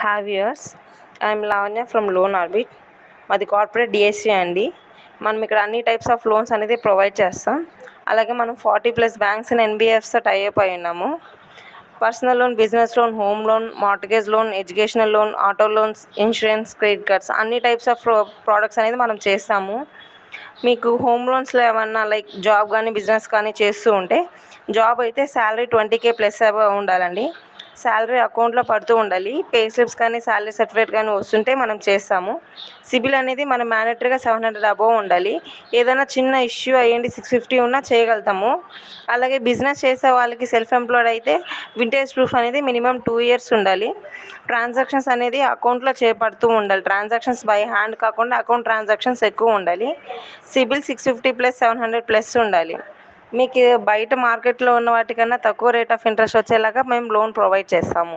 Have years I'm Lavanya from loan orbit. మాది corporate DSC అండి. మనం ఇక్కడ అన్ని టైప్స్ ఆఫ్ లోన్స్ అనేది ప్రొవైడ్ చేస్తాం. అలాగే మనం 40+ బ్యాంక్స్ అండ్ ఎన్బిఎఫ్స్తో టైఅప్ అయి ఉన్నాము. Personal loan, business loan, home loan, mortgage loan, educational loan, auto loans, insurance, credit cards అన్ని టైప్స్ ఆఫ్ ప్రోడక్ట్స్ అనేది మనం చేస్తాము. మీకు హోమ్ లోన్స్లో ఏమన్నా లైక్ జాబ్ కానీ బిజినెస్ కానీ చేస్తూ ఉంటే, జాబ్ అయితే శాలరీ 20K ప్లస్ ఉండాలండి. శాలరీ అకౌంట్లో పడుతూ ఉండాలి. పే స్లిప్స్ కానీ శాలరీ సర్టిఫికేట్ కానీ వస్తుంటే మనం చేస్తాము. సిబిల్ అనేది మనం మ్యాండటరీగా 700 అబోవ్ ఉండాలి. ఏదైనా చిన్న ఇష్యూ అయ్యండి 650 ఉన్నా చేయగలుగుతాము. అలాగే బిజినెస్ చేసే వాళ్ళకి సెల్ఫ్ ఎంప్లాయిడ్ అయితే వింటేజ్ ప్రూఫ్ అనేది మినిమం 2 ఇయర్స్ ఉండాలి. ట్రాన్సాక్షన్స్ అనేది అకౌంట్లో చేపడుతూ ఉండాలి. ట్రాన్సాక్షన్స్ బై హ్యాండ్ కాకుండా అకౌంట్ ట్రాన్సాక్షన్స్ ఎక్కువ ఉండాలి. సిబిల్ 650+ 700+ ఉండాలి. మీకు బయట మార్కెట్లో ఉన్న వాటికన్నా తక్కువ రేట్ ఆఫ్ ఇంట్రెస్ట్ వచ్చేలాగా మేము లోన్ ప్రొవైడ్ చేస్తాము.